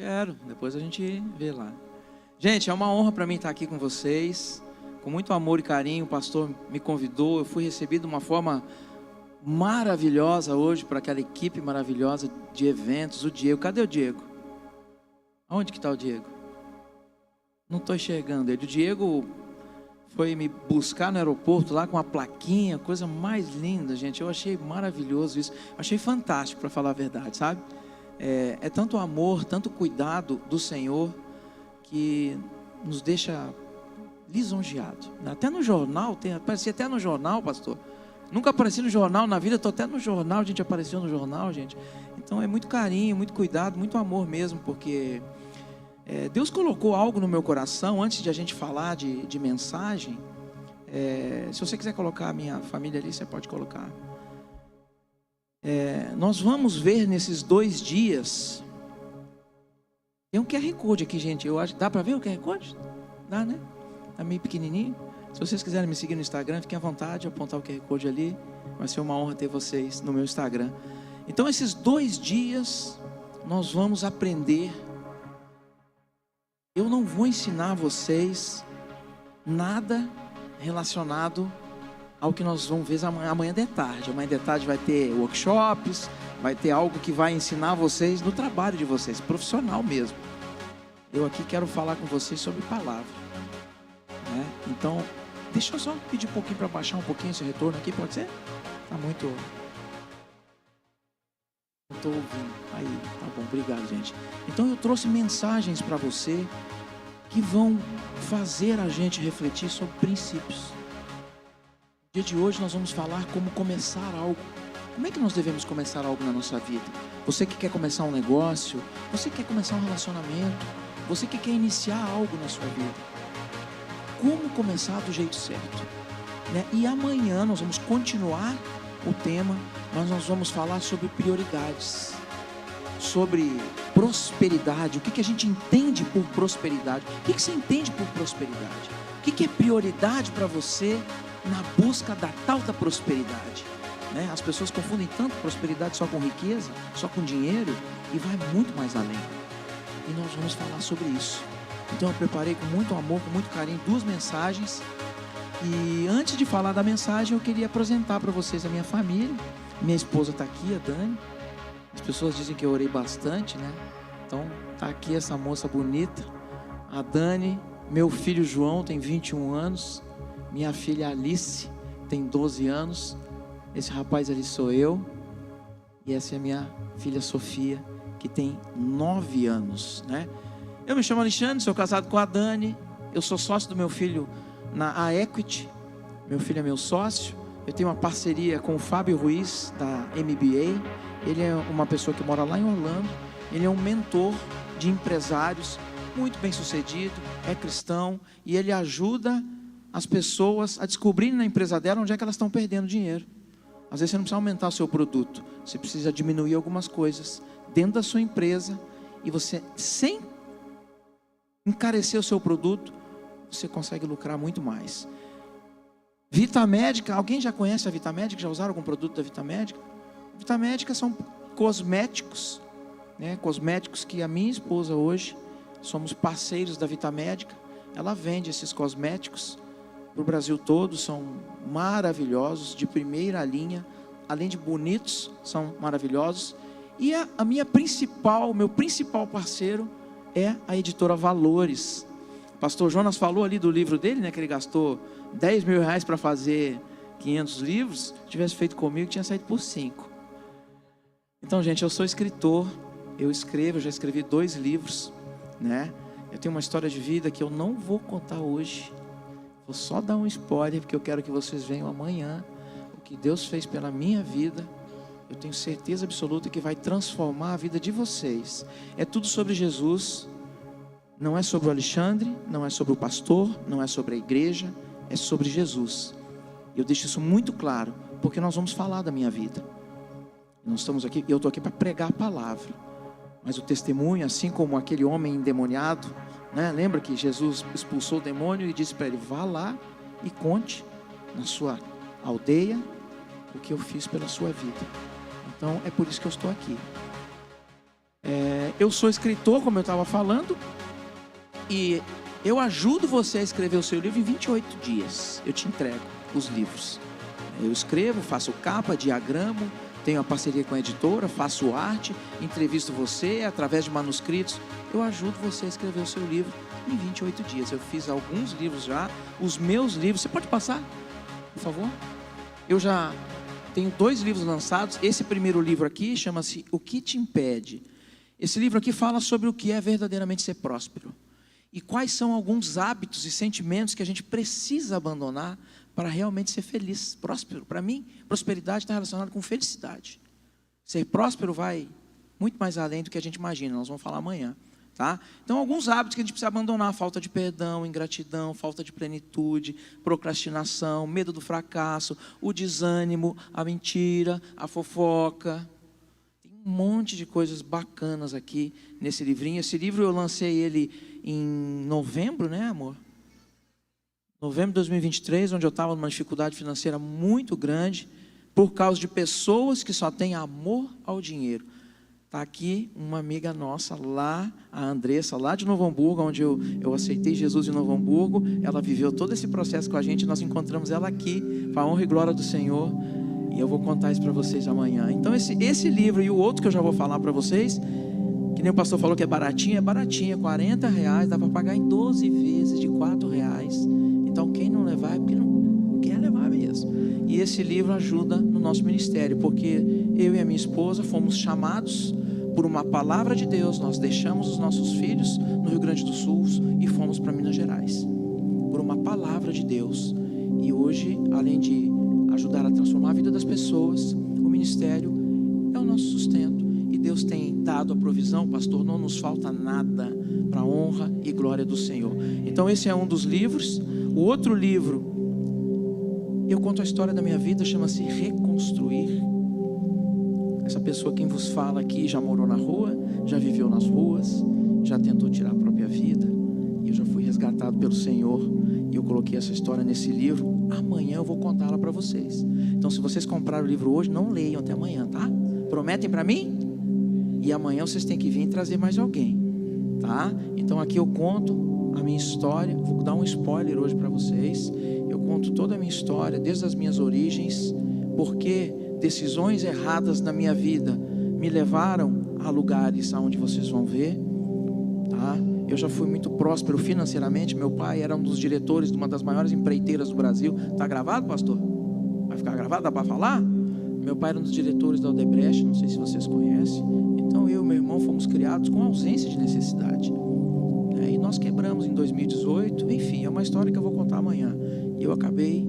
Quero, depois a gente vê lá. Gente, é uma honra para mim estar aqui com vocês. Com muito amor e carinho, o pastor me convidou. Eu fui recebido de uma forma maravilhosa hoje por aquela equipe maravilhosa de eventos. O Diego, cadê o Diego? Onde que está o Diego? Não estou enxergando ele. O Diego foi me buscar no aeroporto lá com uma plaquinha, coisa mais linda, gente. Eu achei maravilhoso isso. Achei fantástico, para falar a verdade, sabe? É tanto amor, tanto cuidado do Senhor que nos deixa lisonjeado. Até no jornal, aparecia até no jornal, pastor. Nunca apareci no jornal na vida, estou até no jornal, a gente apareceu no jornal, gente. Então é muito carinho, muito cuidado, muito amor mesmo, porque Deus colocou algo no meu coração, antes de a gente falar de mensagem. Se você quiser colocar a minha família ali, você pode colocar. Nós vamos ver nesses 2 dias. Tem um QR Code aqui, gente. Eu acho, dá para ver o QR Code? Dá, né? Tá meio pequenininho. Se vocês quiserem me seguir no Instagram, fiquem à vontade de apontar o QR Code ali. Vai ser uma honra ter vocês no meu Instagram. Então, esses 2 dias, nós vamos aprender. Eu não vou ensinar vocês nada relacionado ao que nós vamos ver amanhã de tarde. Amanhã de tarde vai ter workshops, vai ter algo que vai ensinar vocês no trabalho de vocês, profissional mesmo. Eu aqui quero falar com vocês sobre palavra, né? Então, deixa eu só pedir um pouquinho para baixar um pouquinho esse retorno aqui, pode ser? Tá muito... Não estou ouvindo. Aí, tá bom, obrigado, gente. Então eu trouxe mensagens para você que vão fazer a gente refletir sobre princípios. No dia de hoje nós vamos falar como começar algo. Como é que nós devemos começar algo na nossa vida? Você que quer começar um negócio, você que quer começar um relacionamento, você que quer iniciar algo na sua vida. Como começar do jeito certo, né? E amanhã nós vamos continuar o tema, mas nós vamos falar sobre prioridades, sobre prosperidade. O que a gente entende por prosperidade? O que você entende por prosperidade? O que é prioridade para você na busca da tal da prosperidade, né? As pessoas confundem tanto prosperidade só com riqueza, só com dinheiro, e vai muito mais além. E nós vamos falar sobre isso. Então eu preparei com muito amor, com muito carinho, 2 mensagens. E antes de falar da mensagem, eu queria apresentar para vocês a minha família. Minha esposa está aqui, a Dani. As pessoas dizem que eu orei bastante, né? Então está aqui essa moça bonita, a Dani. Meu filho João tem 21 anos. Minha filha Alice tem 12 anos. Esse rapaz ali sou eu. E essa é a minha filha Sofia, que tem 9 anos, né? Eu me chamo Alexandre, sou casado com a Dani. Eu sou sócio do meu filho na Equity. Meu filho é meu sócio. Eu tenho uma parceria com o Fábio Ruiz, da MBA. Ele é uma pessoa que mora lá em Orlando. Ele é um mentor de empresários, muito bem sucedido, é cristão. E ele ajuda as pessoas a descobrirem na empresa dela onde é que elas estão perdendo dinheiro. Às vezes você não precisa aumentar o seu produto, você precisa diminuir algumas coisas dentro da sua empresa, e você, sem encarecer o seu produto, você consegue lucrar muito mais. Vitamédica, alguém já conhece a Vitamédica? Já usaram algum produto da Vitamédica? Vitamédica são cosméticos, né? Cosméticos que a minha esposa hoje, somos parceiros da Vitamédica. Ela vende esses cosméticos para o Brasil todo, são maravilhosos, de primeira linha, além de bonitos, são maravilhosos. E o meu principal parceiro é a editora Valores. O pastor Jonas falou ali do livro dele, né, que ele gastou 10 mil reais para fazer 500 livros. Se tivesse feito comigo, tinha saído por 5. Então, gente, eu sou escritor, eu já escrevi 2 livros, né? Eu tenho uma história de vida que eu não vou contar hoje. Vou só dar um spoiler, porque eu quero que vocês venham amanhã. O que Deus fez pela minha vida, eu tenho certeza absoluta que vai transformar a vida de vocês. É tudo sobre Jesus. Não é sobre o Alexandre, não é sobre o pastor, não é sobre a igreja, é sobre Jesus. Eu deixo isso muito claro, porque nós vamos falar da minha vida. Nós estamos aqui, eu estou aqui para pregar a palavra. Mas o testemunho, assim como aquele homem endemoniado, né? Lembra que Jesus expulsou o demônio e disse para ele: vá lá e conte na sua aldeia o que eu fiz pela sua vida. Então é por isso que eu estou aqui. Eu sou escritor, como eu estava falando, e eu ajudo você a escrever o seu livro em 28 dias. Eu te entrego os livros. Eu escrevo, faço capa, diagramo, tenho a parceria com a editora, faço arte, entrevisto você através de manuscritos. Eu ajudo você a escrever o seu livro em 28 dias. Eu fiz alguns livros já, os meus livros. Você pode passar, por favor? Eu já tenho 2 livros lançados. Esse primeiro livro aqui chama-se O Que Te Impede. Esse livro aqui fala sobre o que é verdadeiramente ser próspero. E quais são alguns hábitos e sentimentos que a gente precisa abandonar para realmente ser feliz, próspero. Para mim, prosperidade está relacionada com felicidade. Ser próspero vai muito mais além do que a gente imagina. Nós vamos falar amanhã, tá? Então, alguns hábitos que a gente precisa abandonar: falta de perdão, ingratidão, falta de plenitude, procrastinação, medo do fracasso, o desânimo, a mentira, a fofoca. Tem um monte de coisas bacanas aqui nesse livrinho. Esse livro eu lancei ele em novembro, né, amor? Novembro de 2023, onde eu estava numa dificuldade financeira muito grande, por causa de pessoas que só têm amor ao dinheiro. Está aqui uma amiga nossa lá, a Andressa, lá de Novo Hamburgo, onde eu aceitei Jesus em Novo Hamburgo. Ela viveu todo esse processo com a gente, nós encontramos ela aqui, para a honra e glória do Senhor. E eu vou contar isso para vocês amanhã. Então esse livro e o outro que eu já vou falar para vocês, que nem o pastor falou que é baratinho, R$40, dá para pagar em 12 vezes de R$4. Então quem não levar é porque não quer levar mesmo. E esse livro ajuda no nosso ministério, porque eu e a minha esposa fomos chamados por uma palavra de Deus. Nós deixamos os nossos filhos no Rio Grande do Sul e fomos para Minas Gerais, por uma palavra de Deus. E hoje, além de ajudar a transformar a vida das pessoas, o ministério é o nosso sustento. E Deus tem dado a provisão, pastor, não nos falta nada, para a honra e glória do Senhor. Então esse é um dos livros. O outro livro, eu conto a história da minha vida, chama-se Reconstruir. Essa pessoa quem vos fala aqui já morou na rua, já viveu nas ruas, já tentou tirar a própria vida, e eu já fui resgatado pelo Senhor, e eu coloquei essa história nesse livro. Amanhã eu vou contá-la para vocês. Então se vocês compraram o livro hoje, não leiam até amanhã, tá? Prometem para mim? E amanhã vocês têm que vir trazer mais alguém, tá? Então aqui eu conto a minha história. Vou dar um spoiler hoje para vocês. Eu conto toda a minha história, desde as minhas origens, porque decisões erradas na minha vida me levaram a lugares aonde vocês vão ver, tá? Eu já fui muito próspero financeiramente. Meu pai era um dos diretores de uma das maiores empreiteiras do Brasil. Tá gravado, pastor? Vai ficar gravado? Dá para falar? Meu pai era um dos diretores da Odebrecht, não sei se vocês conhecem. Então eu e meu irmão fomos criados com ausência de necessidade. E nós quebramos em 2018. Enfim, é uma história que eu vou contar amanhã. E eu acabei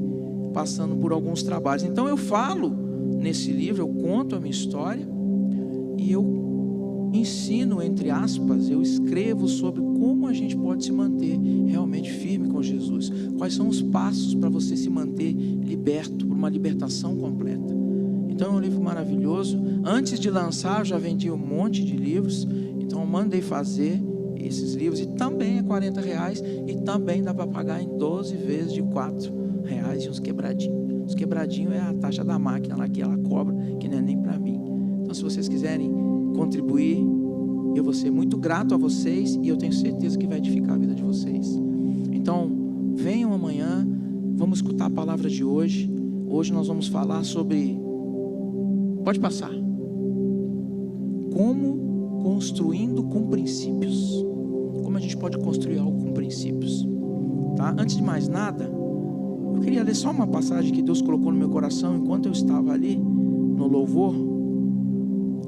passando por alguns trabalhos. Então eu falo nesse livro, eu conto a minha história. E eu ensino, entre aspas, eu escrevo sobre como a gente pode se manter realmente firme com Jesus. Quais são os passos para você se manter liberto, por uma libertação completa. Então é um livro maravilhoso. Antes de lançar, eu já vendi um monte de livros. Então eu mandei fazer esses livros. E também é R$40. E também dá para pagar em 12 vezes de R$4 e uns quebradinhos. Os quebradinhos é a taxa da máquina lá que ela cobra, que não é nem para mim. Então se vocês quiserem contribuir, eu vou ser muito grato a vocês. E eu tenho certeza que vai edificar a vida de vocês. Então venham amanhã. Vamos escutar a palavra de hoje. Hoje nós vamos falar sobre... Pode passar. Como construindo com princípios. Como a gente pode construir algo com princípios, tá? Antes de mais nada, eu queria ler só uma passagem que Deus colocou no meu coração enquanto eu estava ali no louvor.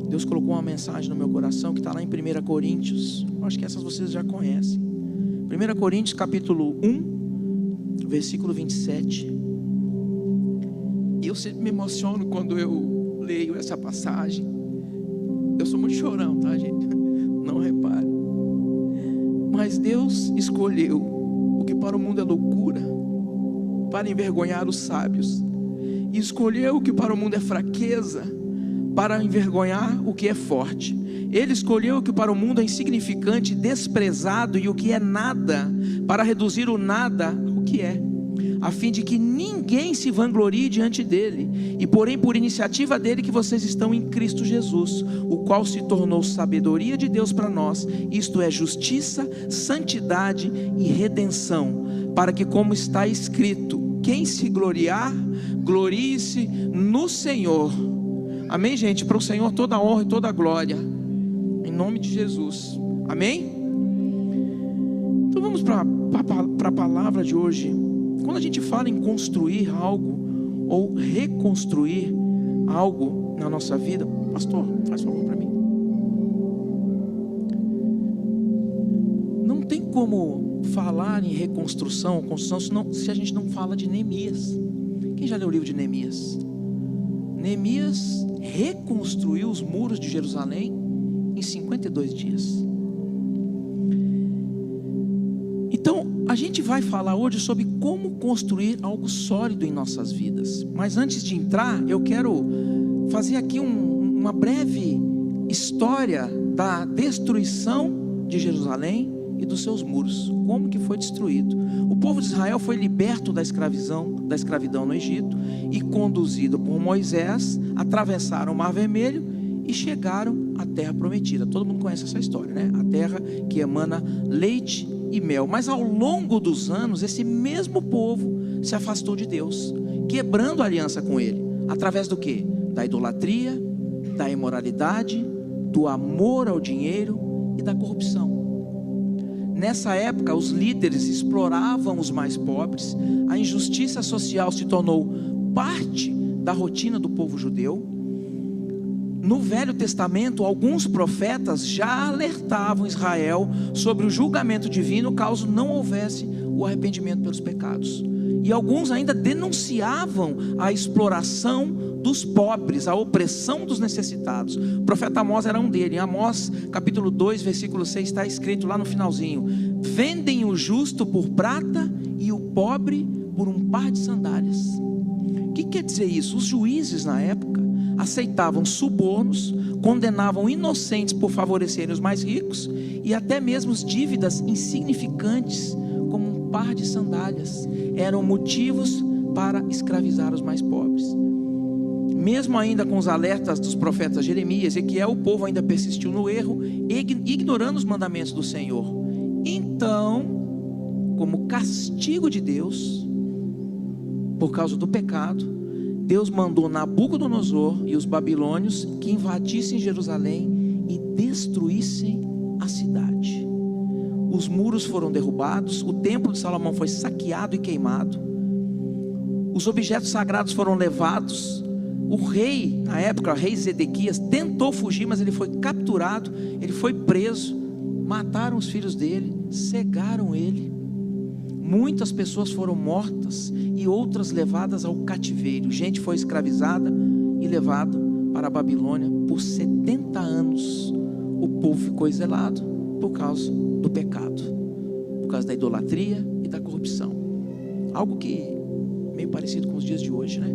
Deus colocou uma mensagem no meu coração que está lá em 1 Coríntios. Eu acho que essas vocês já conhecem. 1 Coríntios capítulo 1, versículo 27. E eu sempre me emociono quando eu leio essa passagem. Eu sou muito chorão, tá, gente? Não repare. Mas Deus escolheu o que para o mundo é loucura para envergonhar os sábios, e escolheu o que para o mundo é fraqueza para envergonhar o que é forte. Ele escolheu o que para o mundo é insignificante, desprezado, e o que é nada, para reduzir o nada ao que é, a fim de que ninguém se vanglorie diante dele, e porém por iniciativa dele que vocês estão em Cristo Jesus, o qual se tornou sabedoria de Deus para nós, isto é, justiça, santidade e redenção, para que, como está escrito, quem se gloriar, glorie-se no Senhor. Amém, gente? Para o Senhor toda a honra e toda a glória, em nome de Jesus. Amém? Então vamos para a palavra de hoje. Quando a gente fala em construir algo ou reconstruir algo na nossa vida, pastor, faz favor para mim. Não tem como falar em reconstrução ou construção se a gente não fala de Neemias. Quem já leu o livro de Neemias? Neemias reconstruiu os muros de Jerusalém em 52 dias. Então, a gente vai falar hoje sobre como construir algo sólido em nossas vidas. Mas antes de entrar, eu quero fazer aqui uma breve história da destruição de Jerusalém e dos seus muros. Como que foi destruído? O povo de Israel foi liberto da escravidão no Egito e conduzido por Moisés, atravessaram o Mar Vermelho e chegaram à terra prometida. Todo mundo conhece essa história, né? A terra que emana leite e mel. Mas ao longo dos anos, esse mesmo povo se afastou de Deus, quebrando a aliança com ele. Através do quê? Da idolatria, da imoralidade, do amor ao dinheiro e da corrupção. Nessa época, os líderes exploravam os mais pobres, a injustiça social se tornou parte da rotina do povo judeu. No Velho Testamento, alguns profetas já alertavam Israel sobre o julgamento divino caso não houvesse o arrependimento pelos pecados. E alguns ainda denunciavam a exploração dos pobres, a opressão dos necessitados. O profeta Amós era um deles. Em Amós capítulo 2, versículo 6, está escrito lá no finalzinho: vendem o justo por prata e o pobre por um par de sandálias. O que quer dizer isso? Os juízes na época aceitavam subornos, condenavam inocentes por favorecerem os mais ricos, e até mesmo dívidas insignificantes, como um par de sandálias, eram motivos para escravizar os mais pobres. Mesmo ainda com os alertas dos profetas Jeremias e Ezequiel, o povo ainda persistiu no erro, ignorando os mandamentos do Senhor. Então, como castigo de Deus, por causa do pecado, Deus mandou Nabucodonosor e os babilônios que invadissem Jerusalém e destruíssem a cidade. Os muros foram derrubados, o templo de Salomão foi saqueado e queimado, os objetos sagrados foram levados. O rei, na época, o rei Zedequias, tentou fugir, mas ele foi capturado, ele foi preso, mataram os filhos dele, cegaram ele. Muitas pessoas foram mortas e outras levadas ao cativeiro. Gente foi escravizada e levada para a Babilônia. Por 70 anos o povo ficou exilado por causa do pecado, por causa da idolatria e da corrupção. Algo que meio parecido com os dias de hoje, né?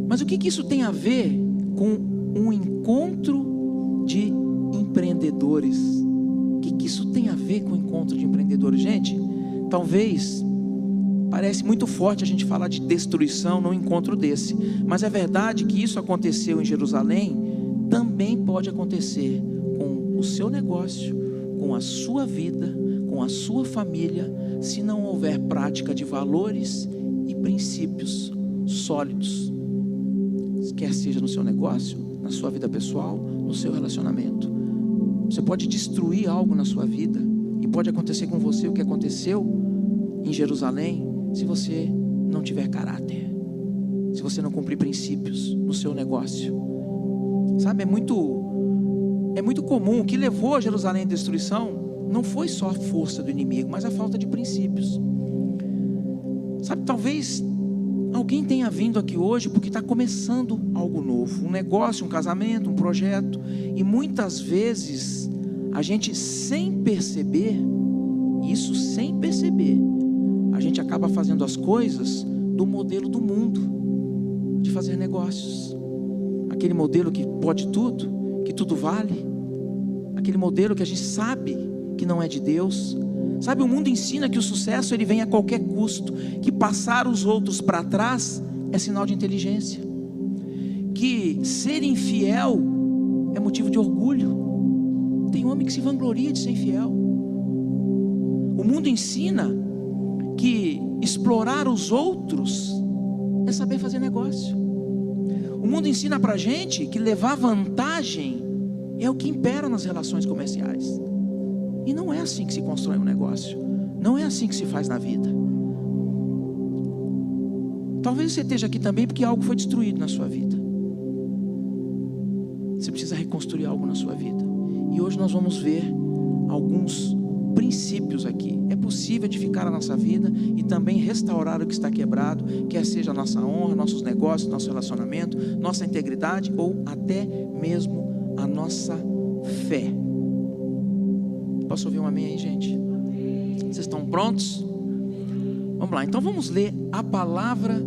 Mas o que isso tem a ver com um encontro de empreendedores? O que isso tem a ver com o encontro de empreendedores? Gente, talvez parece muito forte a gente falar de destruição num encontro desse, mas é verdade que isso aconteceu em Jerusalém, também pode acontecer com o seu negócio, com a sua vida, com a sua família, se não houver prática de valores e princípios sólidos, quer seja no seu negócio, na sua vida pessoal, no seu relacionamento. Você pode destruir algo na sua vida, e pode acontecer com você o que aconteceu em Jerusalém, se você não tiver caráter, se você não cumprir princípios no seu negócio. Sabe, é muito comum. O que levou a Jerusalém à destruição não foi só a força do inimigo, mas a falta de princípios. Sabe, talvez alguém tenha vindo aqui hoje porque está começando algo novo, um negócio, um casamento, um projeto, e muitas vezes a gente, sem perceber, a gente acaba fazendo as coisas do modelo do mundo de fazer negócios, aquele modelo que pode tudo, que tudo vale, aquele modelo que a gente sabe que não é de Deus. Sabe, o mundo ensina que o sucesso ele vem a qualquer custo, que passar os outros para trás é sinal de inteligência, que ser infiel é motivo de orgulho. Tem homem que se vangloria de ser infiel. O mundo ensina que explorar os outros é saber fazer negócio. O mundo ensina pra gente que levar vantagem é o que impera nas relações comerciais. E não é assim que se constrói um negócio. Não é assim que se faz na vida. Talvez você esteja aqui também porque algo foi destruído na sua vida. Você precisa reconstruir algo na sua vida. E hoje nós vamos ver alguns princípios aqui. É possível edificar a nossa vida e também restaurar o que está quebrado, quer seja a nossa honra, nossos negócios, nosso relacionamento, nossa integridade ou até mesmo a nossa fé. Posso ouvir um amém aí, gente? Vocês estão prontos? Vamos lá, então vamos ler a palavra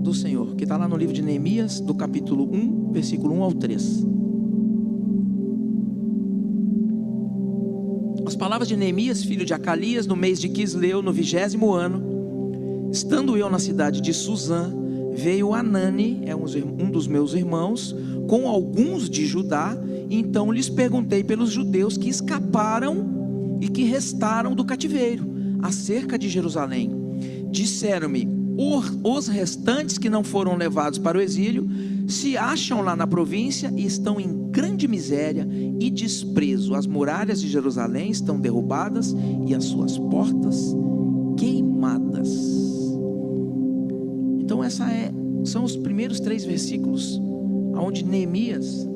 do Senhor, que está lá no livro de Neemias, do capítulo 1, versículo 1 ao 3. As palavras de Neemias, filho de Acalias, no mês de Quisleu, no 20º ano, estando eu na cidade de Suzã, veio Anani, um dos meus irmãos, com alguns de Judá, e então lhes perguntei pelos judeus que escaparam e que restaram do cativeiro, acerca de Jerusalém. Disseram-me, os restantes que não foram levados para o exílio, se acham lá na província e estão em grande miséria e desprezo. As muralhas de Jerusalém estão derrubadas e as suas portas queimadas. Então são os primeiros 3 versículos, onde Neemias,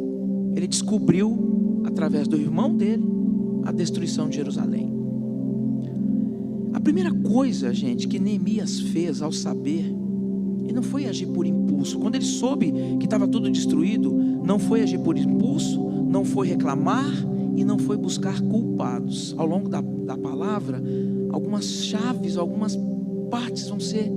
ele descobriu, através do irmão dele, a destruição de Jerusalém. A primeira coisa, gente, que Neemias fez ao saber, ele não foi agir por impulso. Quando ele soube que estava tudo destruído, não foi agir por impulso, não foi reclamar e não foi buscar culpados. Ao longo da palavra, algumas chaves, algumas partes vão ser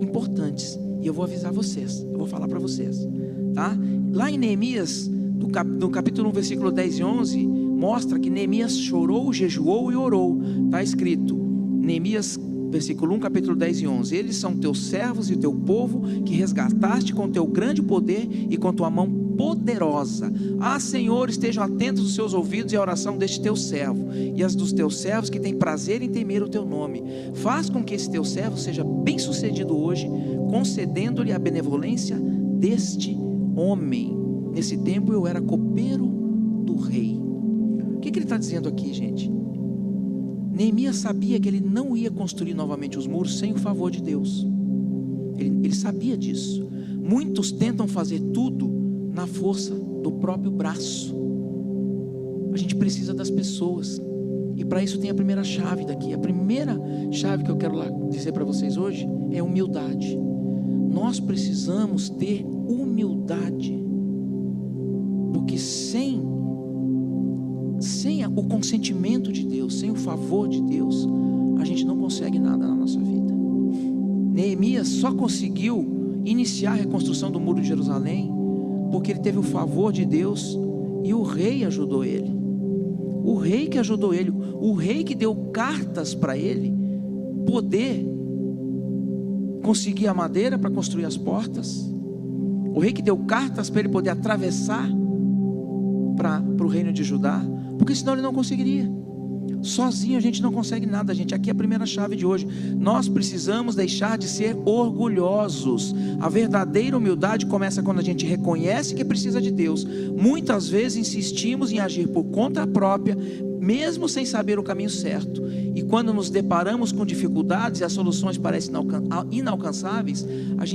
importantes, e eu vou avisar vocês, eu vou falar para vocês, tá? Lá em Neemias, no capítulo 1, versículo 10 e 11, mostra que Neemias chorou, jejuou e orou. Está escrito, Neemias, versículo 1, capítulo 10 e 11: eles são teus servos e teu povo, que resgataste com teu grande poder e com tua mão poderosa. Senhor, estejam atentos os seus ouvidos e a oração deste teu servo, e as dos teus servos que têm prazer em temer o teu nome. Faz com que esse teu servo seja bem sucedido hoje, concedendo-lhe a benevolência deste homem. Nesse tempo eu era copeiro do rei. O que ele está dizendo aqui, gente? Neemias sabia que ele não ia construir novamente os muros sem o favor de Deus. Ele sabia disso. Muitos tentam fazer tudo na força do próprio braço. A gente precisa das pessoas, e para isso tem a primeira chave daqui. A primeira chave que eu quero lá dizer para vocês hoje é humildade. Nós precisamos ter humildade, porque sem o consentimento de Deus, sem o favor de Deus, a gente não consegue nada na nossa vida. Neemias só conseguiu iniciar a reconstrução do muro de Jerusalém porque ele teve o favor de Deus, e o rei ajudou ele. O rei que ajudou ele, o rei que deu cartas para ele poder conseguir a madeira para construir as portas, o rei que deu cartas para ele poder atravessar para o reino de Judá, porque senão ele não conseguiria. Sozinho a gente não consegue nada, gente. Aqui é a primeira chave de hoje. Nós precisamos deixar de ser orgulhosos. A verdadeira humildade começa quando a gente reconhece que precisa de Deus. Muitas vezes insistimos em agir por conta própria, mesmo sem saber o caminho certo. E quando nos deparamos com dificuldades e as soluções parecem inalcançáveis, a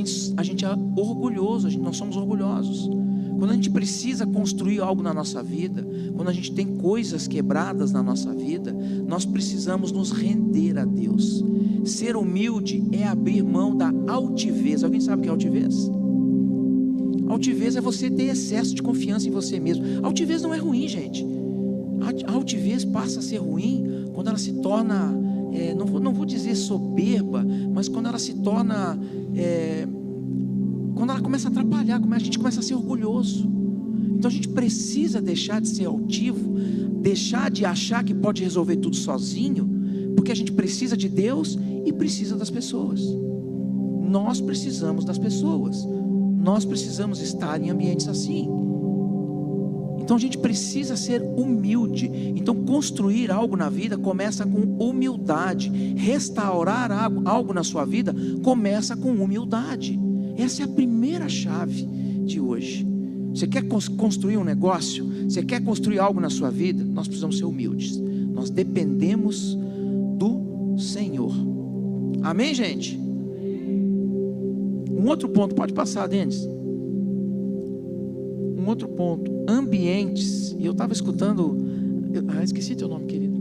gente é orgulhoso, nós somos orgulhosos. Quando a gente precisa construir algo na nossa vida, quando a gente tem coisas quebradas na nossa vida, nós precisamos nos render a Deus. Ser humilde é abrir mão da altivez. Alguém sabe o que é altivez? Altivez é você ter excesso de confiança em você mesmo. Altivez não é ruim, gente. A altivez passa a ser ruim quando ela se torna, não vou dizer soberba, mas quando ela se torna... quando ela começa a atrapalhar, a gente começa a ser orgulhoso. Então a gente precisa deixar de ser altivo, deixar de achar que pode resolver tudo sozinho, Porque a gente precisa de Deus e precisa das pessoas. Nós precisamos das pessoas. Nós precisamos estar em ambientes assim. Então a gente precisa ser humilde. Então construir algo na vida começa com humildade. Restaurar algo na sua vida começa com humildade. Essa é a primeira chave de hoje. Você quer construir um negócio? Você quer construir algo na sua vida? Nós precisamos ser humildes. Nós dependemos do Senhor. Amém, gente? Um outro ponto, pode passar, Denis. Um outro ponto, ambientes. E eu estava escutando, esqueci teu nome, querido.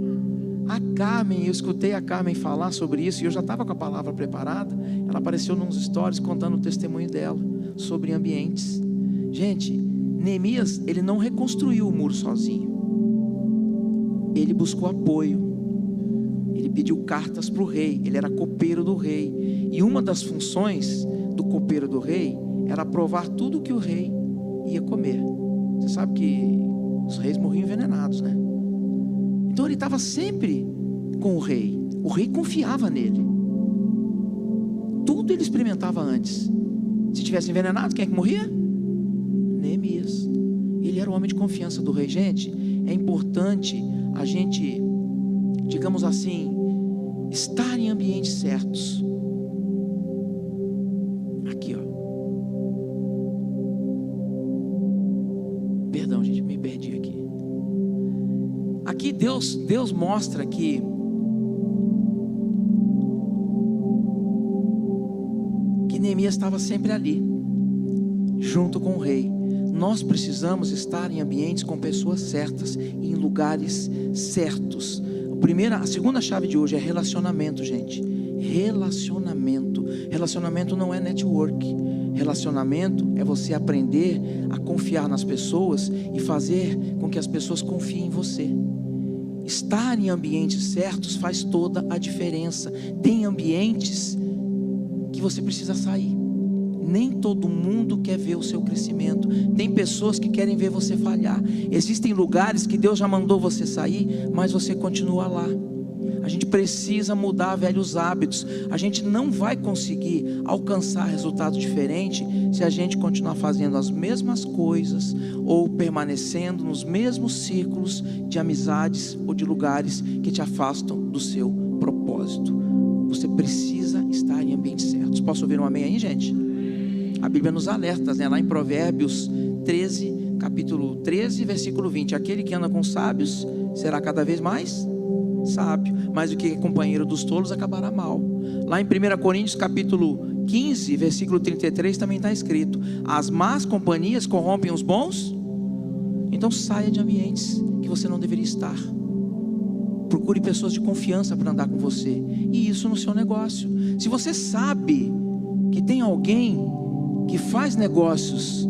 A Carmen, eu escutei a Carmen falar sobre isso, e eu já estava com a palavra preparada. Ela apareceu nos stories contando o testemunho dela sobre ambientes. Gente, Neemias, ele não reconstruiu o muro sozinho. Ele buscou apoio. Ele pediu cartas para o rei. Ele era copeiro do rei. E uma das funções do copeiro do rei era provar tudo que o rei ia comer. Você sabe que os reis morriam envenenados, né? Então ele estava sempre com o rei. O rei confiava nele. Tudo ele experimentava antes. Se tivesse envenenado, quem é que morria? Neemias. Ele era o homem de confiança do rei. Gente, é importante a gente, digamos assim, estar em ambientes certos. Aqui, ó. Perdão, gente, me perdi aqui. Aqui Deus mostra que Neemias estava sempre ali, junto com o rei. Nós precisamos estar em ambientes com pessoas certas, em lugares certos. A segunda chave de hoje é relacionamento, gente. Relacionamento. Relacionamento não é network. Relacionamento é você aprender a confiar nas pessoas e fazer com que as pessoas confiem em você. Estar em ambientes certos faz toda a diferença. Tem ambientes que você precisa sair. Nem todo mundo quer ver o seu crescimento. Tem pessoas que querem ver você falhar. Existem lugares que Deus já mandou você sair, mas você continua lá. A gente precisa mudar velhos hábitos. A gente não vai conseguir alcançar resultados diferentes se a gente continuar fazendo as mesmas coisas ou permanecendo nos mesmos círculos de amizades ou de lugares que te afastam do seu propósito. Você precisa estar em ambientes certos. Posso ouvir um amém aí, gente? A Bíblia nos alerta, né? Lá em Provérbios 13, capítulo 13, versículo 20. Aquele que anda com sábios será cada vez mais sábio, mas o que é companheiro dos tolos acabará mal. Lá em 1 Coríntios capítulo 15, versículo 33 também está escrito: as más companhias corrompem os bons. Então saia de ambientes que você não deveria estar. Procure pessoas de confiança para andar com você, e isso no seu negócio. Se você sabe que tem alguém que faz negócios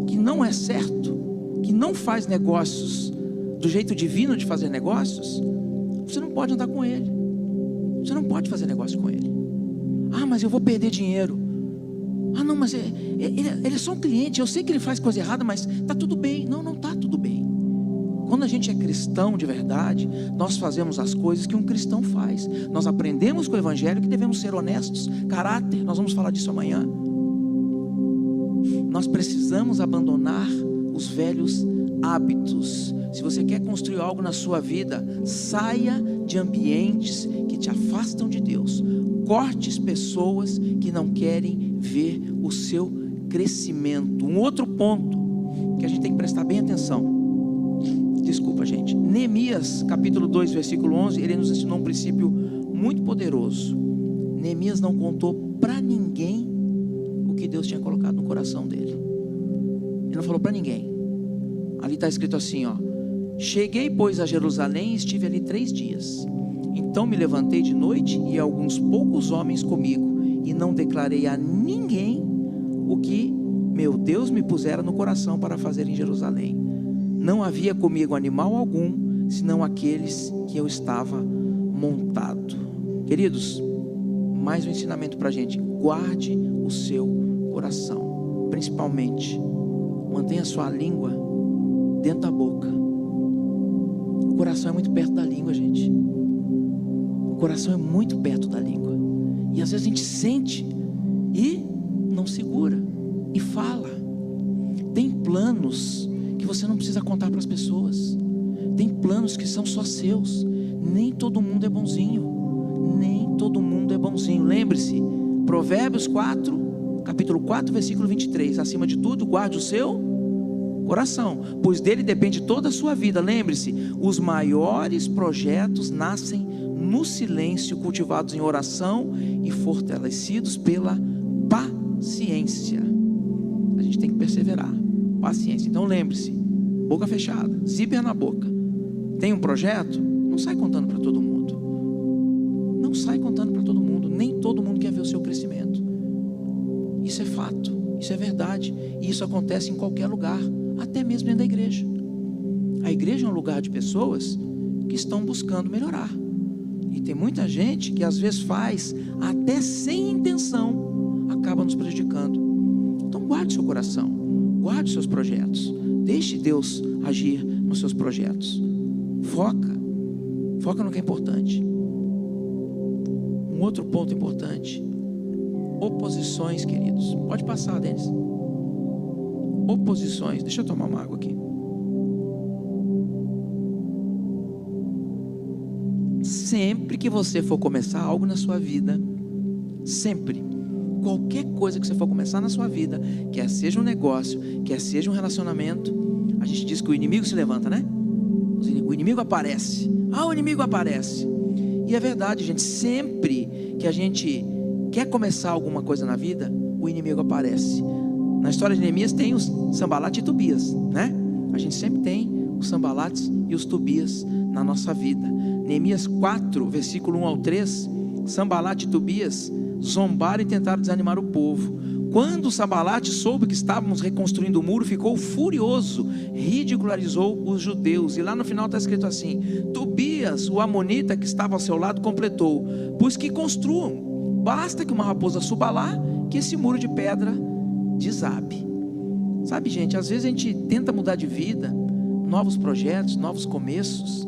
que não é certo, que não faz negócios do jeito divino de fazer negócios, você não pode andar com ele. Você não pode fazer negócio com ele. Ah, mas eu vou perder dinheiro. Ah, não, mas ele é só um cliente. Eu sei que ele faz coisa errada, mas está tudo bem. Não, não está tudo bem. Quando a gente é cristão de verdade, nós fazemos as coisas que um cristão faz. Nós aprendemos com o Evangelho que devemos ser honestos. Caráter, nós vamos falar disso amanhã. Nós precisamos abandonar os velhos hábitos. Se você quer construir algo na sua vida, saia de ambientes que te afastam de Deus. Corte pessoas que não querem ver o seu crescimento. Um outro ponto que a gente tem que prestar bem atenção. Desculpa, gente. Neemias, capítulo 2, versículo 11, ele nos ensinou um princípio muito poderoso. Neemias não contou para ninguém o que Deus tinha colocado no coração dele. Ele não falou para ninguém. Ali está escrito assim, ó: cheguei, pois, a Jerusalém e estive ali 3 dias. Então me levantei de noite e alguns poucos homens comigo, e não declarei a ninguém o que meu Deus me pusera no coração para fazer em Jerusalém. Não havia comigo animal algum, senão aqueles que eu estava montado. Queridos, mais um ensinamento para a gente: guarde o seu coração. Principalmente, mantenha a sua língua dentro da boca. O coração é muito perto da língua, gente. O coração é muito perto da língua. E às vezes a gente sente e não segura e fala. Tem planos que você não precisa contar para as pessoas. Tem planos que são só seus. Nem todo mundo é bonzinho. Nem todo mundo é bonzinho. Lembre-se, Provérbios 4, capítulo 4, versículo 23. Acima de tudo, guarde o seu coração, pois dele depende toda a sua vida. Lembre-se, os maiores projetos nascem no silêncio, cultivados em oração e fortalecidos pela paciência. A gente tem que perseverar. Paciência. Então lembre-se, boca fechada, zíper na boca. Tem um projeto? Não sai contando para todo mundo. Não sai contando para todo mundo. Nem todo mundo quer ver o seu crescimento. Isso é fato, isso é verdade. E isso acontece em qualquer lugar, até mesmo dentro da igreja. A igreja é um lugar de pessoas que estão buscando melhorar. E tem muita gente que às vezes faz até sem intenção, acaba nos prejudicando. Então guarde seu coração, guarde seus projetos, deixe Deus agir nos seus projetos. Foca no que é importante. Um outro ponto importante: oposições, queridos. Pode passar, Denis. Oposições. Deixa eu tomar uma água aqui. Sempre que você for começar algo na sua vida, sempre, qualquer coisa que você for começar na sua vida, quer seja um negócio, quer seja um relacionamento, a gente diz que o inimigo se levanta, né? O inimigo aparece. O inimigo aparece. E é verdade, gente. Sempre que a gente quer começar alguma coisa na vida, o inimigo aparece. Na história de Neemias tem os Sambalate e Tobias, né? A gente sempre tem os Sambalates e os Tobias na nossa vida. Neemias 4, versículo 1 ao 3, Sambalate e Tobias zombaram e tentaram desanimar o povo. Quando Sambalate soube que estávamos reconstruindo o muro, ficou furioso, ridicularizou os judeus. E lá no final está escrito assim: Tobias, o amonita que estava ao seu lado, completou: pois que construam, basta que uma raposa suba lá, que esse muro de pedra desabe. Sabe, gente, às vezes a gente tenta mudar de vida, novos projetos, novos começos.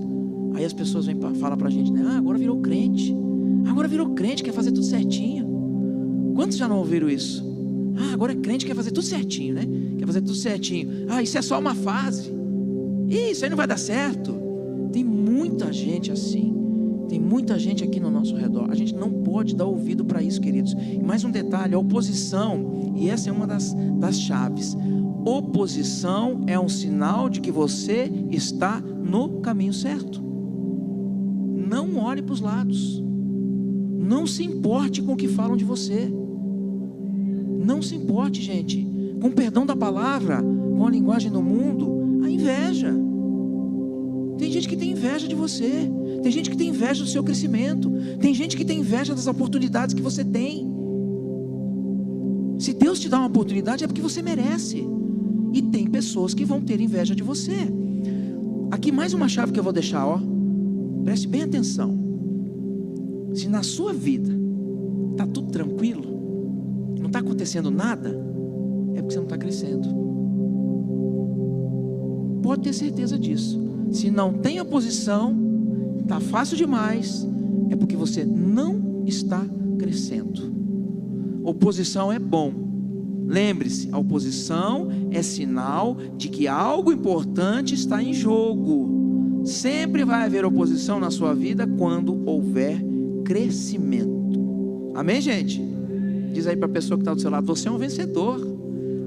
Aí as pessoas vêm falar pra gente, né? Agora virou crente. Agora virou crente, quer fazer tudo certinho. Quantos já não ouviram isso? Agora é crente, quer fazer tudo certinho, né? Quer fazer tudo certinho. Isso é só uma fase. Isso aí não vai dar certo. Tem muita gente assim. Tem muita gente aqui no nosso redor. A gente não pode dar ouvido para isso, queridos. E mais um detalhe: a oposição. E essa é uma das chaves. Oposição é um sinal de que você está no caminho certo. Não olhe para os lados. Não se importe com o que falam de você. Não se importe, gente, com perdão da palavra, com a linguagem do mundo, a inveja. Tem gente que tem inveja de você. Tem gente que tem inveja do seu crescimento. Tem gente que tem inveja das oportunidades que você tem. Se Deus te dá uma oportunidade é porque você merece. E tem pessoas que vão ter inveja de você. Aqui mais uma chave que eu vou deixar, preste bem atenção. Se na sua vida está tudo tranquilo, não está acontecendo nada, é porque você não está crescendo. Pode ter certeza disso. Se não tem oposição, está fácil demais, é porque você não está crescendo. Oposição é bom. Lembre-se, a oposição é sinal de que algo importante está em jogo. Sempre vai haver oposição na sua vida quando houver crescimento. Amém, gente? Diz aí para a pessoa que está do seu lado: você é um vencedor.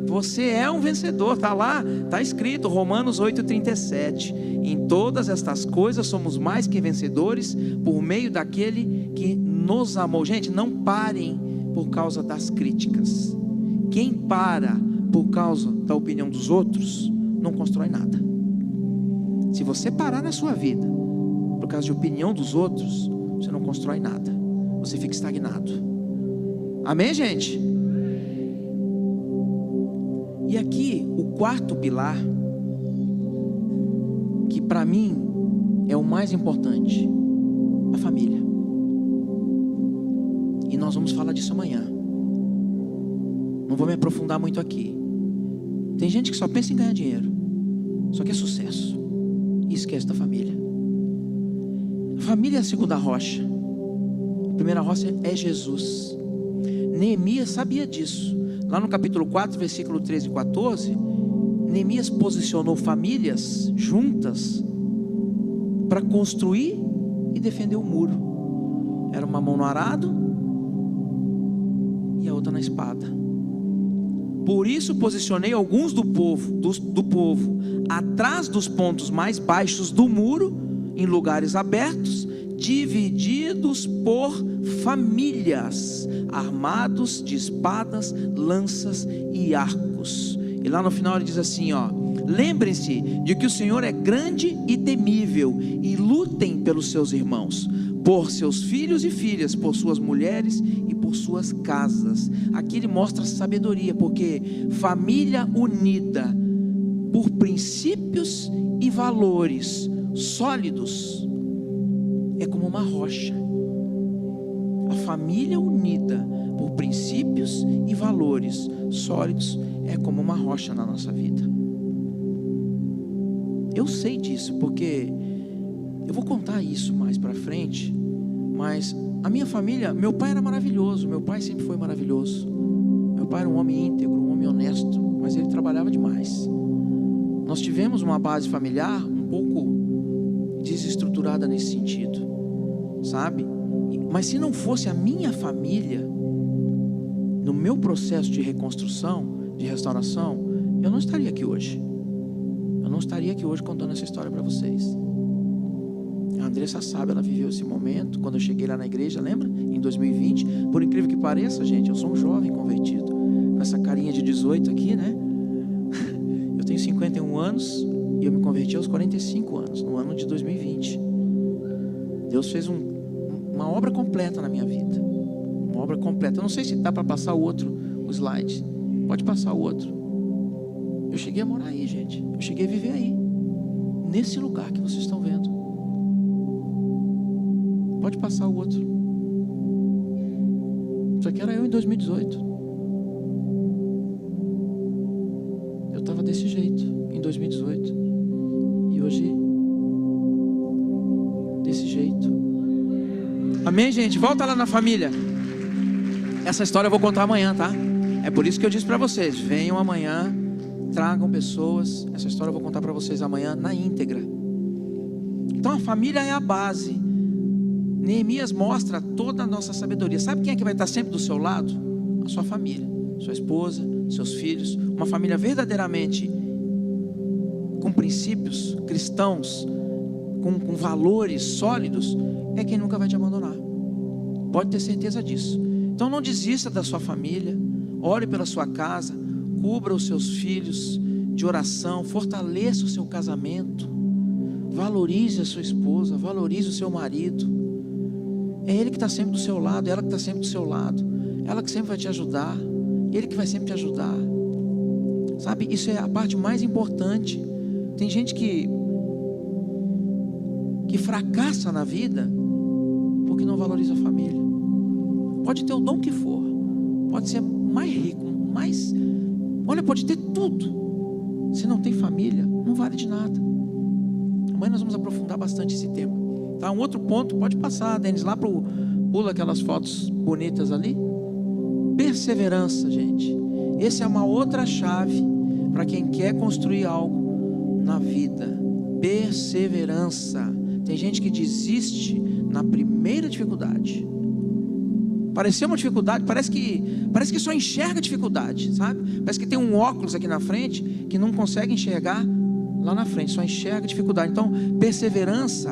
Você é um vencedor. Está lá, está escrito, Romanos 8,37. Em todas estas coisas somos mais que vencedores por meio daquele que nos amou. Gente, não parem por causa das críticas. Quem para por causa da opinião dos outros não constrói nada. Se você parar na sua vida por causa de opinião dos outros, você não constrói nada. Você fica estagnado. Amém, gente? E aqui o quarto pilar, que para mim é o mais importante: a família. E nós vamos falar disso amanhã. Não vou me aprofundar muito aqui. Tem gente que só pensa em ganhar dinheiro, só quer sucesso, e esquece da família. A família é a segunda rocha. primeira rocha é Jesus. Neemias sabia disso. Lá no capítulo 4, versículo 13 e 14, Neemias posicionou famílias juntas para construir e defender o muro. Era uma mão no arado e a outra na espada. Por isso posicionei alguns do povo atrás dos pontos mais baixos do muro, em lugares abertos, divididos por famílias, armados de espadas, lanças e arcos. E lá no final ele diz assim, lembrem-se de que o Senhor é grande e temível, e lutem pelos seus irmãos, por seus filhos e filhas, por suas mulheres e por suas casas. Aqui ele mostra sabedoria, porque família unida por princípios e valores sólidos é como uma rocha. A família unida por princípios e valores sólidos é como uma rocha na nossa vida. Eu sei disso, porque eu vou contar isso mais para frente. Mas a minha família, meu pai era maravilhoso, meu pai sempre foi maravilhoso. Meu pai era um homem íntegro, um homem honesto, mas ele trabalhava demais. Nós tivemos uma base familiar um pouco desestruturada nesse sentido, sabe? Mas se não fosse a minha família, no meu processo de reconstrução, de restauração, eu não estaria aqui hoje. Eu não estaria aqui hoje contando essa história para vocês. A Andressa sabe, ela viveu esse momento quando eu cheguei lá na igreja, lembra? Em 2020, por incrível que pareça, gente, eu sou um jovem convertido, com essa carinha de 18 aqui, né? Eu tenho 51 anos e eu me converti aos 45 anos, no ano de 2020. Deus fez uma obra completa na minha vida, uma obra completa. Eu não sei se dá para passar o slide, pode passar o outro. Eu cheguei a morar aí, gente, eu cheguei a viver aí, nesse lugar que vocês estão vendo. Pode passar o outro. Isso aqui era eu em 2018. Eu estava desse jeito em 2018. E hoje, desse jeito. Amém, gente? Volta lá na família. Essa história eu vou contar amanhã, tá? É por isso que eu disse para vocês: venham amanhã, tragam pessoas. Essa história eu vou contar para vocês amanhã na íntegra. Então a família é a base. Neemias mostra toda a nossa sabedoria. Sabe quem é que vai estar sempre do seu lado? A sua família, sua esposa, seus filhos. Uma família verdadeiramente com princípios cristãos, com valores sólidos, é quem nunca vai te abandonar. Pode ter certeza disso. Então não desista da sua família. Ore pela sua casa, cubra os seus filhos de oração, fortaleça o seu casamento, valorize a sua esposa, valorize o seu marido. É ele que está sempre do seu lado, ela que está sempre do seu lado, ela que sempre vai te ajudar, ele que vai sempre te ajudar, sabe? Isso é a parte mais importante. Tem gente que fracassa na vida porque não valoriza a família. Pode ter o dom que for, pode ser mais rico, pode ter tudo, se não tem família, não vale de nada. Amanhã nós vamos aprofundar bastante esse tema. Tá, um outro ponto, pode passar, Denis, pula aquelas fotos bonitas ali. Perseverança, gente. Essa é uma outra chave para quem quer construir algo na vida. Perseverança. Tem gente que desiste na primeira dificuldade. Pareceu uma dificuldade, parece que só enxerga dificuldade, sabe? Parece que tem um óculos aqui na frente que não consegue enxergar lá na frente, só enxerga dificuldade. Então, perseverança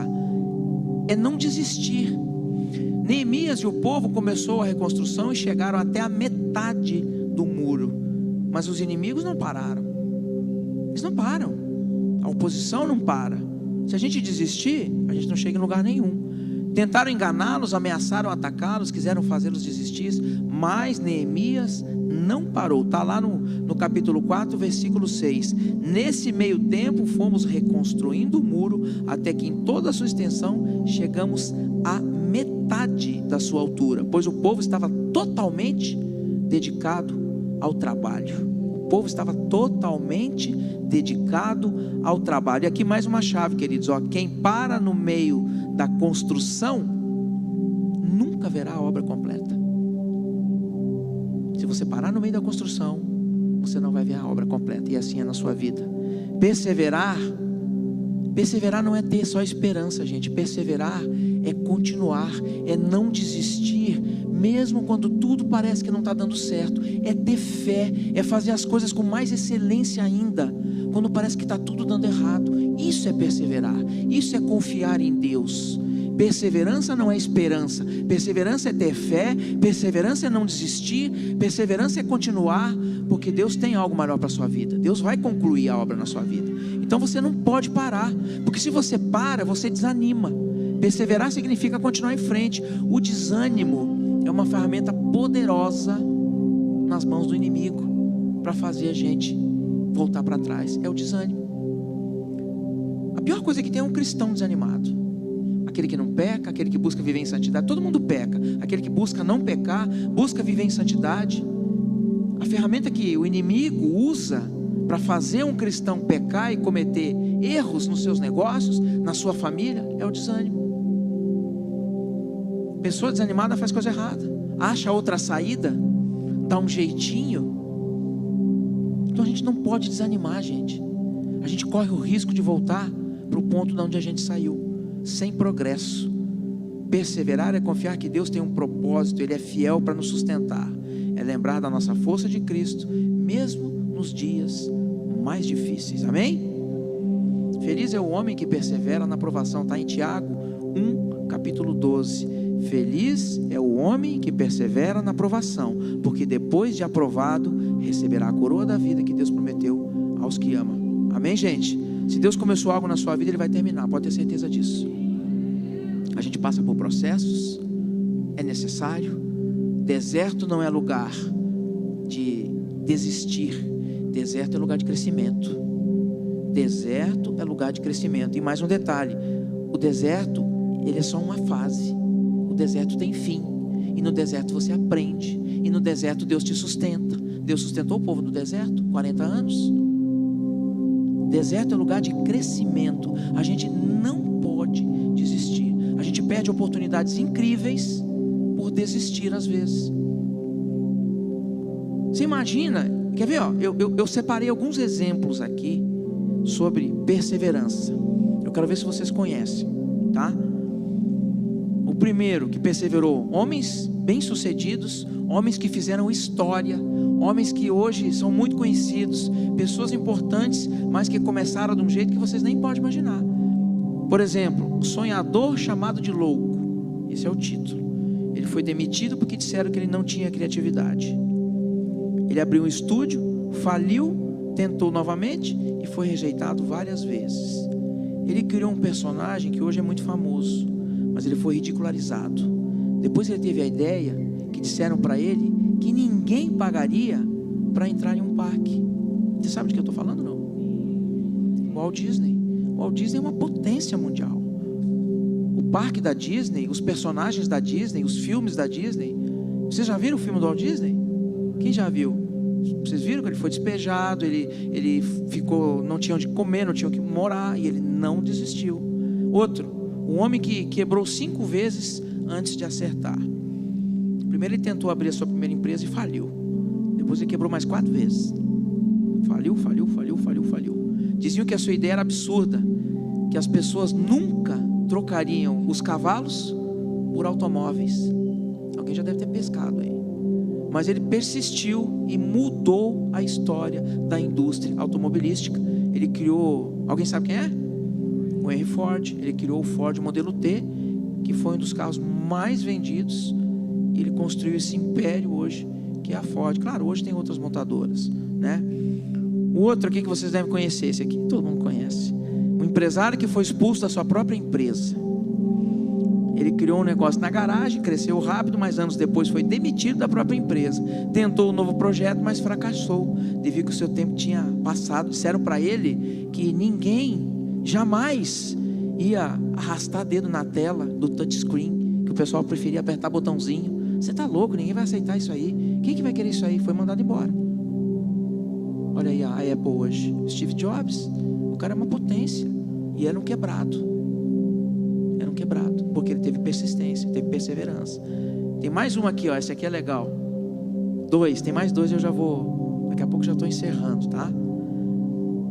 é não desistir. Neemias e o povo começou a reconstrução e chegaram até a metade do muro, mas os inimigos não pararam. Eles não param. A oposição não para. Se a gente desistir, a gente não chega em lugar nenhum. Tentaram enganá-los, ameaçaram atacá-los, quiseram fazê-los desistir, mas Neemias não parou. Está lá no capítulo 4, versículo 6. Nesse meio tempo fomos reconstruindo o muro, até que em toda a sua extensão chegamos à metade da sua altura, pois o povo estava totalmente dedicado ao trabalho. O povo estava totalmente dedicado ao trabalho. E aqui mais uma chave, queridos, quem para no meio da construção nunca verá a obra completa. Se você parar no meio da construção, você não vai ver a obra completa. E assim é na sua vida. Perseverar não é ter só esperança, gente. Perseverar é continuar, é não desistir, mesmo quando tudo parece que não está dando certo. É ter fé, é fazer as coisas com mais excelência ainda, quando parece que está tudo dando errado. Isso é perseverar, isso é confiar em Deus. Perseverança não é esperança, perseverança é ter fé, perseverança é não desistir, perseverança é continuar, porque Deus tem algo maior para a sua vida. Deus vai concluir a obra na sua vida. Então você não pode parar, porque se você para, você desanima. Perseverar significa continuar em frente. O desânimo é uma ferramenta poderosa nas mãos do inimigo para fazer a gente voltar para trás. É o desânimo. A pior coisa que tem é um cristão desanimado. Aquele que não peca, aquele que busca viver em santidade. Todo mundo peca. Aquele que busca não pecar, busca viver em santidade. A ferramenta que o inimigo usa para fazer um cristão pecar e cometer erros nos seus negócios, na sua família, é o desânimo. Pessoa desanimada faz coisa errada, acha outra saída, dá um jeitinho. Então a gente não pode desanimar, gente. A gente corre o risco de voltar para o ponto de onde a gente saiu, sem progresso. Perseverar é confiar que Deus tem um propósito, Ele é fiel para nos sustentar. É lembrar da nossa força de Cristo, mesmo nos dias mais difíceis. Amém? Feliz é o homem que persevera na provação. Está em Tiago 1, capítulo 12. Feliz é o homem que persevera na provação, porque depois de aprovado, receberá a coroa da vida que Deus prometeu aos que amam. Amém, gente? Se Deus começou algo na sua vida, Ele vai terminar, pode ter certeza disso. A gente passa por processos, é necessário. Deserto não é lugar de desistir, deserto é lugar de crescimento. Deserto é lugar de crescimento. E mais um detalhe, o deserto, ele é só uma fase. O deserto tem fim, e no deserto você aprende, e no deserto Deus te sustenta. Deus sustentou o povo no deserto, 40 anos. Deserto é lugar de crescimento. A gente não pode desistir. A gente perde oportunidades incríveis por desistir às vezes. Você imagina, quer ver? Eu separei alguns exemplos aqui sobre perseverança. Eu quero ver se vocês conhecem, tá? O primeiro que perseverou, homens bem-sucedidos, homens que fizeram história, homens que hoje são muito conhecidos, pessoas importantes, mas que começaram de um jeito que vocês nem podem imaginar. Por exemplo, o sonhador chamado de louco. Esse é o título. Ele foi demitido porque disseram que ele não tinha criatividade. Ele abriu um estúdio, faliu, tentou novamente e foi rejeitado várias vezes. Ele criou um personagem que hoje é muito famoso, mas ele foi ridicularizado. Depois ele teve a ideia que disseram para ele que ninguém pagaria para entrar em um parque. Você sabe de que eu estou falando, não? O Walt Disney. O Walt Disney é uma potência mundial. O parque da Disney, os personagens da Disney, os filmes da Disney. Vocês já viram o filme do Walt Disney? Quem já viu? Vocês viram que ele foi despejado, ele ficou, não tinha onde comer, não tinha onde morar, e ele não desistiu. Outro, um homem que quebrou 5 vezes antes de acertar. Primeiro ele tentou abrir a sua primeira empresa e faliu. Depois ele quebrou mais 4 vezes. Faliu. Diziam que a sua ideia era absurda, que as pessoas nunca trocariam os cavalos por automóveis. Alguém já deve ter pescado aí. Mas ele persistiu e mudou a história da indústria automobilística. Ele criou, alguém sabe quem é? O Henry Ford. Ele criou o Ford modelo T, que foi um dos carros mais vendidos. E ele construiu esse império hoje, que é a Ford. Claro, hoje tem outras montadoras, né? O outro aqui que vocês devem conhecer, esse aqui todo mundo conhece. Um empresário que foi expulso da sua própria empresa. Ele criou um negócio na garagem, cresceu rápido, mas anos depois foi demitido da própria empresa. Tentou um novo projeto, mas fracassou, devido que o seu tempo tinha passado. Disseram para ele que ninguém jamais ia arrastar dedo na tela do touchscreen, que o pessoal preferia apertar botãozinho. Você está louco, ninguém vai aceitar isso aí. Quem que vai querer isso aí? Foi mandado embora. Olha aí a Apple hoje. Steve Jobs, o cara é uma potência, e era um quebrado. reino quebrado, porque ele teve persistência, teve perseverança. Tem mais uma aqui, ó, essa aqui é legal. Tem mais 2, eu já vou, daqui a pouco já estou encerrando, tá?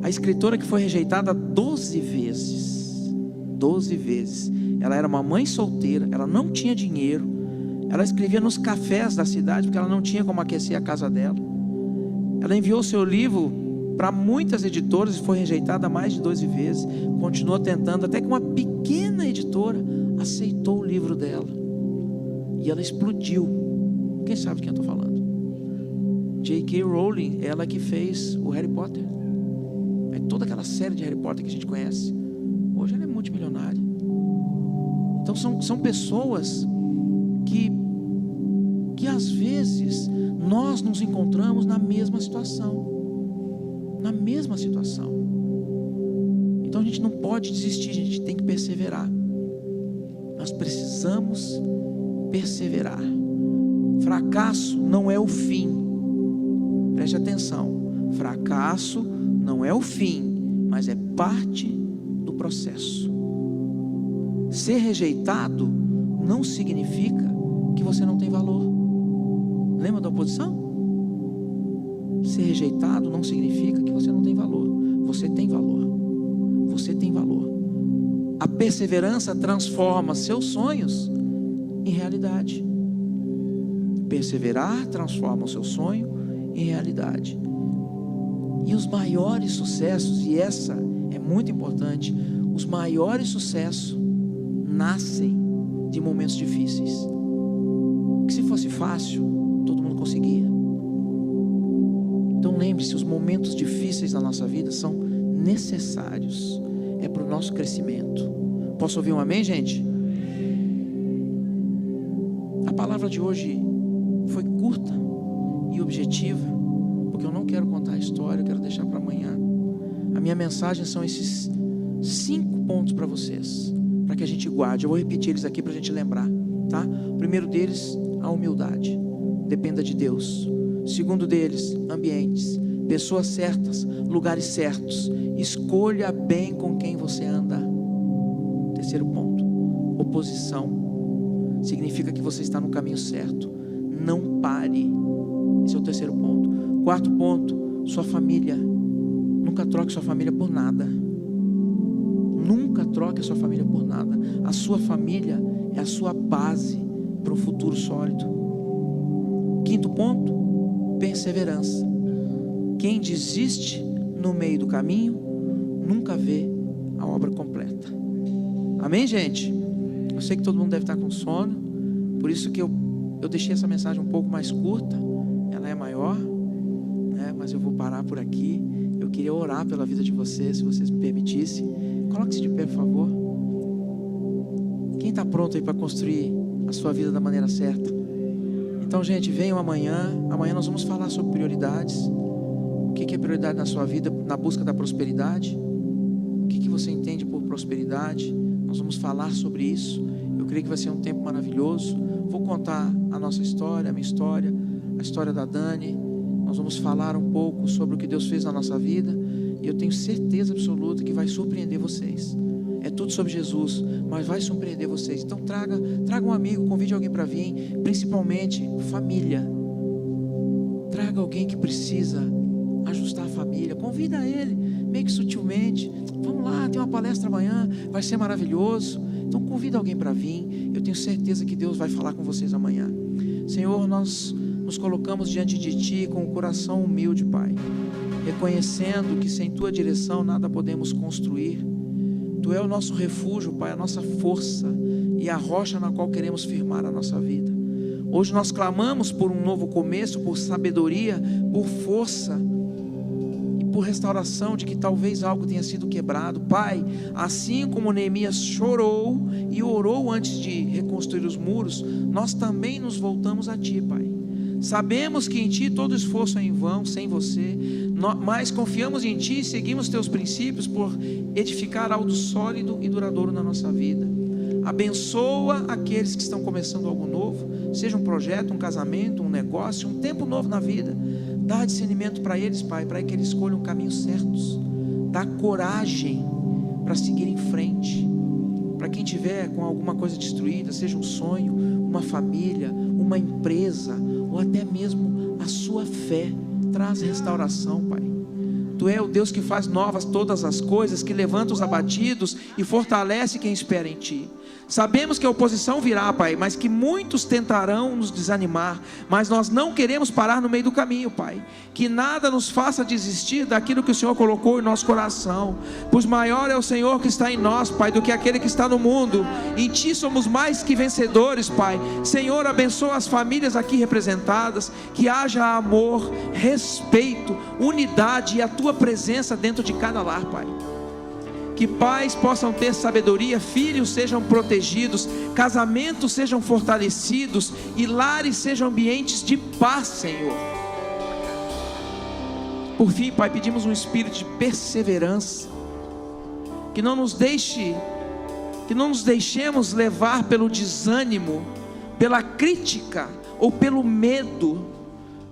A escritora que foi rejeitada 12 vezes. 12 vezes. Ela era uma mãe solteira, ela não tinha dinheiro, ela escrevia nos cafés da cidade, porque ela não tinha como aquecer a casa dela. Ela enviou seu livro para muitas editoras e foi rejeitada mais de 12 vezes. Continuou tentando, até que uma pequena editora aceitou o livro dela. E ela explodiu. Quem sabe de quem eu estou falando? J.K. Rowling, ela que fez o Harry Potter. Toda aquela série de Harry Potter que a gente conhece. Hoje ela é multimilionária. Então são pessoas que às vezes nós nos encontramos na mesma situação. Na mesma situação. Então a gente não pode desistir, a gente tem que perseverar. Nós precisamos perseverar. Fracasso não é o fim. Preste atenção. Fracasso não é o fim, mas é parte do processo. Ser rejeitado não significa que você não tem valor. Lembra da oposição? Ser rejeitado não significa que você não tem valor. Você tem valor. Você tem valor. A perseverança transforma seus sonhos em realidade. Perseverar transforma o seu sonho em realidade. E os maiores sucessos, e essa é muito importante, os maiores sucessos nascem de momentos difíceis. Que se fosse fácil, todo mundo conseguia. Então lembre-se, os momentos difíceis da nossa vida são necessários. É para o nosso crescimento. Posso ouvir um amém, gente? A palavra de hoje foi curta e objetiva, porque eu não quero contar a história, eu quero deixar para amanhã. A minha mensagem são esses 5 pontos para vocês, para que a gente guarde. Eu vou repetir eles aqui para a gente lembrar, tá? O primeiro deles, a humildade. Dependa de Deus. O segundo deles, ambientes, pessoas certas, lugares certos. Escolha bem com quem você anda. Terceiro ponto, oposição. Significa que você está no caminho certo. Não pare. Esse é o terceiro ponto. Quarto ponto, sua família. Nunca troque sua família por nada. Nunca troque a sua família por nada. A sua família é a sua base para um futuro sólido. Quinto ponto, perseverança. Quem desiste no meio do caminho nunca vê a obra completa. Amém, gente? Eu sei que todo mundo deve estar com sono, por isso que eu deixei essa mensagem um pouco mais curta. Ela é maior, né? Mas eu vou parar por aqui. Eu queria orar pela vida de vocês, se vocês me permitissem. Coloque-se de pé, por favor. Quem está pronto aí para construir a sua vida da maneira certa? Então, gente, venham amanhã. Amanhã nós vamos falar sobre prioridades. O que é prioridade na sua vida, na busca da prosperidade? O que você entende por prosperidade? Nós vamos falar sobre isso. Eu creio que vai ser um tempo maravilhoso. Vou contar a nossa história, a minha história, a história da Dani. Nós vamos falar um pouco sobre o que Deus fez na nossa vida. E eu tenho certeza absoluta que vai surpreender vocês. É tudo sobre Jesus, mas vai surpreender vocês. Então traga um amigo, convide alguém para vir. Principalmente família. Traga alguém que precisa ajustar a família. Convida ele, meio que sutilmente. Vamos lá, tem uma palestra amanhã, vai ser maravilhoso. Então convida alguém para vir. Eu tenho certeza que Deus vai falar com vocês amanhã. Senhor, nós nos colocamos diante de Ti com o coração humilde, Pai, reconhecendo que sem Tua direção nada podemos construir. Tu é o nosso refúgio, Pai, a nossa força e a rocha na qual queremos firmar a nossa vida. Hoje nós clamamos por um novo começo, por sabedoria, por força e por restauração de que talvez algo tenha sido quebrado. Pai, assim como Neemias chorou e orou antes de reconstruir os muros, nós também nos voltamos a Ti, Pai. Sabemos que em Ti todo esforço é em vão, sem você, mas confiamos em Ti e seguimos Teus princípios por edificar algo sólido e duradouro na nossa vida. Abençoa aqueles que estão começando algo novo, seja um projeto, um casamento, um negócio, um tempo novo na vida. Dá discernimento para eles, Pai, para que eles escolham caminhos certos. Dá coragem para seguir em frente. Para quem tiver com alguma coisa destruída, seja um sonho, uma família, uma empresa, ou até mesmo a sua fé, traz restauração, Pai. Tu é o Deus que faz novas todas as coisas, que levanta os abatidos e fortalece quem espera em Ti. Sabemos que a oposição virá, Pai, mas que muitos tentarão nos desanimar, mas nós não queremos parar no meio do caminho, Pai. Que nada nos faça desistir daquilo que o Senhor colocou em nosso coração, pois maior é o Senhor que está em nós, Pai, do que aquele que está no mundo. Em Ti somos mais que vencedores, Pai. Senhor, abençoa as famílias aqui representadas, que haja amor, respeito, unidade e a Tua presença dentro de cada lar, Pai. Que pais possam ter sabedoria, filhos sejam protegidos, casamentos sejam fortalecidos e lares sejam ambientes de paz, Senhor. Por fim, Pai, pedimos um espírito de perseverança, que não nos deixemos levar pelo desânimo, pela crítica ou pelo medo.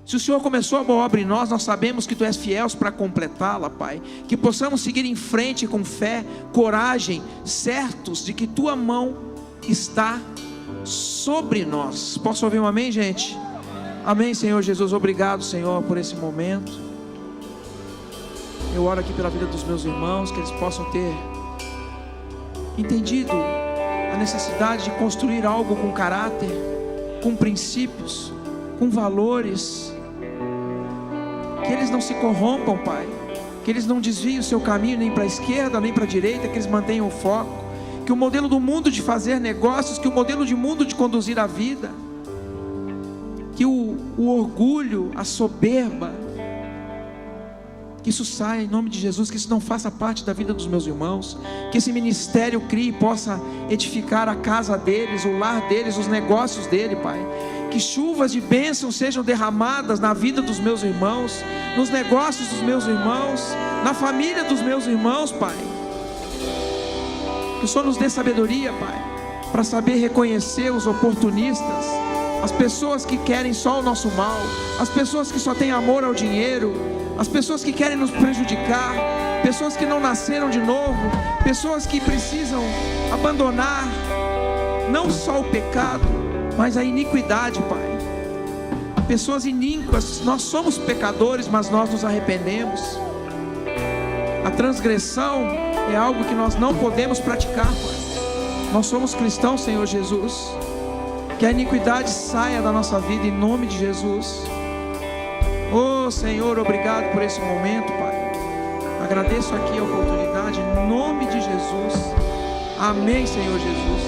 Se o Senhor começou a boa obra em nós, nós sabemos que Tu és fiel para completá-la, Pai. Que possamos seguir em frente com fé, coragem, certos de que Tua mão está sobre nós. Posso ouvir um amém, gente? Amém, Senhor Jesus. Obrigado, Senhor, por esse momento. Eu oro aqui pela vida dos meus irmãos, que eles possam ter entendido a necessidade de construir algo com caráter, com princípios, com valores. Que eles não se corrompam, Pai, que eles não desviem o seu caminho nem para a esquerda, nem para a direita, que eles mantenham o foco, que o modelo do mundo de fazer negócios, que o modelo de mundo de conduzir a vida, que o orgulho, a soberba, que isso saia em nome de Jesus, que isso não faça parte da vida dos meus irmãos, que esse ministério crie e possa edificar a casa deles, o lar deles, os negócios dele, Pai. Que chuvas de bênção sejam derramadas na vida dos meus irmãos, nos negócios dos meus irmãos, na família dos meus irmãos, Pai. Que o Senhor nos dê sabedoria, Pai, para saber reconhecer os oportunistas, as pessoas que querem só o nosso mal, as pessoas que só têm amor ao dinheiro, as pessoas que querem nos prejudicar, pessoas que não nasceram de novo, pessoas que precisam abandonar não só o pecado, mas a iniquidade, Pai. Pessoas iníquas, nós somos pecadores, mas nós nos arrependemos. A transgressão é algo que nós não podemos praticar, Pai. Nós somos cristãos, Senhor Jesus. Que a iniquidade saia da nossa vida em nome de Jesus. Oh Senhor, obrigado por esse momento, Pai. Agradeço aqui a oportunidade em nome de Jesus. Amém, Senhor Jesus.